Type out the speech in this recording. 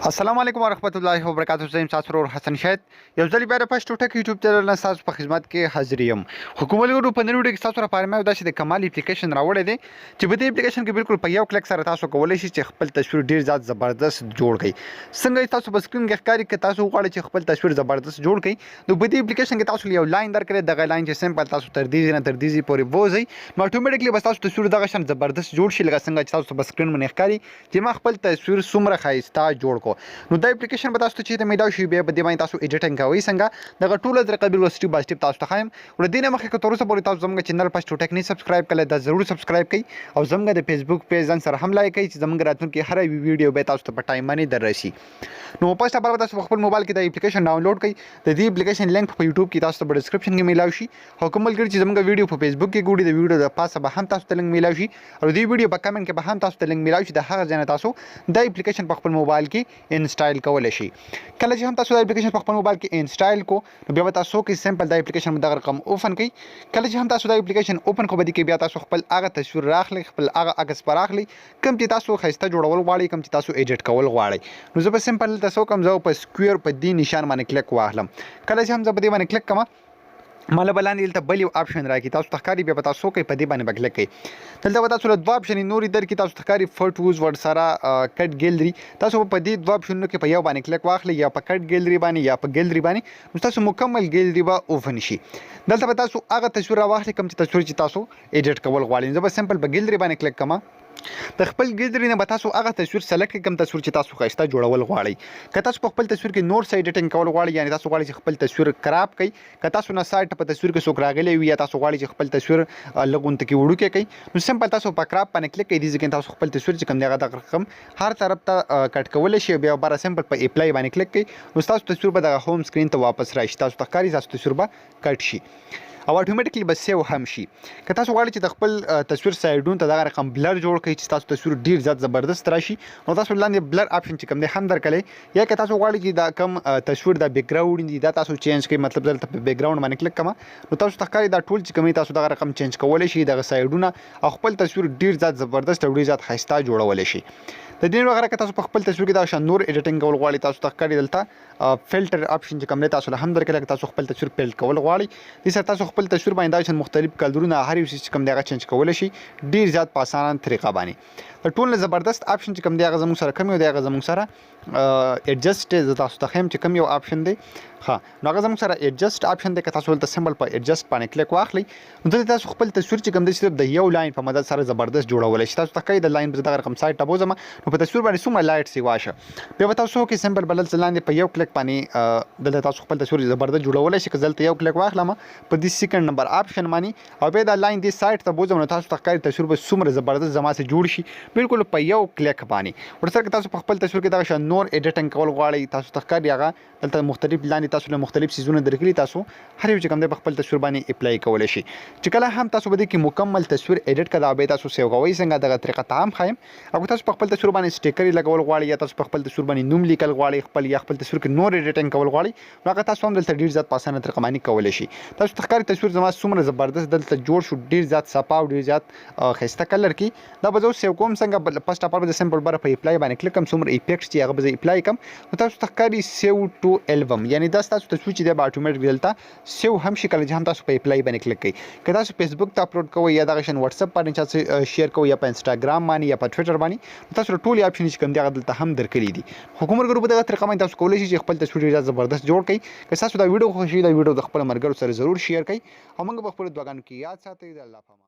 السلام علیکم ورحمۃ اللہ وبرکاتہ. زم تاسو ورور حسن شاهد یو ځل بیا پښتو ټک یوټیوب چینل نه تاسو په خدمت کې حاضر یم. حکومت ورو په نن ویډیو کې تاسو لپاره مې داسې د کمال اپلیکیشن راوړی دی چې په دې اپلیکیشن کې بالکل په یو کلیک سره تاسو کولای شئ چې خپل تصویر ډیر زیات زبردست جوړ کړئ. څنګه تاسو په سکرین کې ښکاري چې تاسو غواړئ چې خپل تصویر زبردست جوړ کړئ نو په دې اپلیکیشن کې تاسو یو لاین درکړئ. دغه لاین چې سمپل تاسو تر دې نه تر دې پورې بوزئ نو اتوماتیکلی به تاسو تصویر دغه شان زبردست جوړ شي لکه څنګه چې تاسو په سکرین باندې ښکاري چې ما خپل تصویر څومره ښایسته جوړ کړ. نو دا اپلیکیشن به تاسو ته چې مې دا شي بیا په دې باندې تاسو ایډیټینګ کوئ څنګه دغه ټول طریقې به سټیپ بای سټیپ تاسو ته ښایم. ور دې نه مخکې که تر اوسه پورې تاسو زموږ چینل پښتو ټیک نه سبسکرایب کړئ دا ضرور سبسکرایب کړئ او زموږ د فیسبوک پیج ځان سره هم لایک کړئ چې زموږ راتلونکي هر ویډیو به تاسو ته په ټایم باندې دررسي. نو پښتو خبره تاسو په خپل موبایل کې د اپلیکیشن ډاونلوډ کړئ. د دې اپلیکیشن لینک په یوټیوب کې تاسو ته په ډسکرپشن کې میلاوي شي او کوم ملګری چې زموږ ویډیو په فیسبوک کې ګوري د ویډیو د پاسه به هم تاسو ته لینک میلاوي شي او د ویډیو په کمنټ کې به هم تاسو ته لینک میلاوي شي. د هغه ځای نه تاسو د اپلیکیشن په خپل موبایل کې انسټال کولی شئ. کله چې هم تاسو د اپلیکیشن په خپل موبایل کې انسټال کو نو بیا به تاسو کې سمپل د اپلیکیشن دغه رقم اوپن کړئ. کله چې هم تاسو د اپلیکیشن اوپن کو به دي کې بیا تاسو خپل هغه تصویر راخلئ خپل هغه عکس پر اخلئ کوم چې تاسو ښایسته جوړول غواړئ کوم چې تاسو ایډیټ کول غواړئ. نو زه به سمپل تاسو کوم زه په سکویر په دې نشان باندې کلیک واخلم. کله چې هم زه په دې باندې کلیک کوم مالا بلاندې دلته بل یو اپشن راکړي تاسو ته ښکاري بیا به تاسو کوئ په دې باندې به کلیک کوئ. دلته به تاسو له دوه اپشنې نورې درکړي تاسو ته ښکاري فوټوز ورسره کټ ګیلري. تاسو په دې دوه اپشنونو کې په یو باندې کلیک واخلئ یا په کټ ګیلري باندې یا په ګیلري باندې نو تاسو مکمل ګیلري به اوپن شي. دلته به تاسو هغه تصویر راواخلئ کوم چې تصویر چې تاسو ایډیټ کول غواړئ. زه به سمپل په ګیلري باندې کلیک کوم. د خپل ګیلري نه به تاسو هغه تصویر سلیکټ کړئ کوم تصویر چې تاسو ښایسته جوړول غواړئ. که تاسو په خپل تصویر کې نور څه ایډیټینګ کول غواړئ یعنې تاسو غواړئ چې خپل تصویر کراب کړئ که تاسو نه سایډ په تصویر کې څوک راغلی وي یا تاسو غواړئ چې خپل تصویر لږ غونته کې وړوکی کړئ نو سمپل تاسو په کراب باندې کلیک کړئ. دې ځای کې تاسو خپل تصویر چې کوم دی هغه دغه رقم هر طرف ته کټ کولی شئ. بیا بره سمپل په اپلای باندې کلیک کړئ نو ستاسو تصویر به دغه هوم سکرین ته واپس راشي. تاسو ته ښکاري ستاسو تصویر به کټ شي او اتوماتیکلی به سیو هم شي. که تاسو غواړئ چې د خپل تصویر سایډونو ته دغه رقم بلر جوړ کړئ چې تاسو تصویر ډیر زیات زبردست راشي نو تاسو لاندې بلر اپشن چې کوم دی هم درکړئ. یا که تاسو غواړئ چې دا کم تصویر د بیک ګراوند دی دا تاسو چینج کړئ مطلب دلته په بیک ګراوند باندې کلیک کوم نو تاسو ته ښکاري دا ټول چې کوم تاسو دغه رقم چینج کولی شئ دغه سایډونه او خپل تصویر ډیر زیات زبردست او ډیر زیات ښایسته جوړولی شئ. د دې وغیره که تاسو په خپل تصویر کې دا شان نور ایډیټینګ کول غواړئ تاسو ته ښکاري دلته فلټر اپشن چې کوم دی تاسو له هم درکړئ. تاسو خپل تصویر فلټر کول غواړئ دې سره تاسو خپل تصویر باندې دا شان مختلف کلرونه هر یو څه چې کوم دی هغه چینج کولی شئ ډیر زیات په اسانه طریقه باندې. د ټول نه زبردست اپشن چې کوم دی هغه زموږ سره کوم یو دی هغه زموږ سره ایډجسټ زه تاسو ته ښیم چې کوم یو اپشن دی نو هغه زموږ سره ایډجسټ اپشن دی. که تاسو دلته سمبل په ایډجسټ باندې کلیک واخلئ نو دلته تاسو خپل تصویر چې کوم دی صرف د یو لاین په مدد سره زبردست جوړولی شئ. تاسو ته ښکاري د لاین به زه دغه رقم سایډ ته بوځم نو په تصویر باندې څومره لایټ سي واشه بیا به تاسو کې سمبل به دلته لاندې په یو کلیک باندې دلته تاسو خپل تصویر زبردست جوړولی شئ. که دلته یو کلیک واخلم په دې سیکنډ نمبر اپشن باندې او بیا دا لاین دې سایډ ته بوځم نو تاسو ته ښکاري تصویر به څومره زبردست زما سره جوړ شي بالکل په یو کلیک باندې. ورسره که تاسو په خپل تصویر کې دغه شان نور ایډیټینګ کول غواړئ تاسو ته ښکاري هغه دلته مختلف لاندې تاسو له مختلف څیزونه درکړي تاسو هر یو چې کوم دی په خپل تصویر باندې اپلای کولی شئ. چې کله هم تاسو به دې کې مکمل تصویر ایډیټ کړه او بیا تاسو سیو کوئ څنګه دغه طریقه ته هم ښایم. او که تاسو په خپل تصویر باندې سټیکر لګول غواړئ یا تاسو په خپل تصویر باندې نوم لیکل غواړئ خپل یا خپل تصویر کې نور ایډیټینګ کول غواړئ نو هغه تاسو هم دلته ډیر زیات په اسانه طریقه باندې کولی شئ. تاسو ته ښکاري تصویر زما څومره زبردست دلته جوړ شو ډیر زیات صفا او ډیر زیات ښایسته کلر کې. دا به زه سیو کوم څنګه فسټ اپ به سمپل بره په اپلای باندې کلیک کوم څومره ایفیکټس چې هغه به زه اپلای کوم نو تاسو ته ښکاري سیو ټو البم یعنې دا ستاسو تصویر چې دی به اتوماتیک دلته سیو هم شي. کله چې هم تاسو په اپلای باندې کلیک کوئ که تاسو فیسبوک ته اپلوډ کوئ یا دغه شان واتساپ باندې چا شیر کوئ یا په انسټاګرام باندې یا په ټویټر باندې تاسو ټول اپشن چې کوم دی هغه دلته هم درکړي دي. خو کوم ګروپ دغه طریقه باندې تاسو کولی شئ چې خپل تصویر ډېر زبردست جوړ کړئ. که تاسو دا ویډیو خوښ شي دا ویډیو د خپل ملګرو سره ضرور شیر کړئ او موږ به خپلو دعاګانو کې یاد ساتئ. د الله په امان.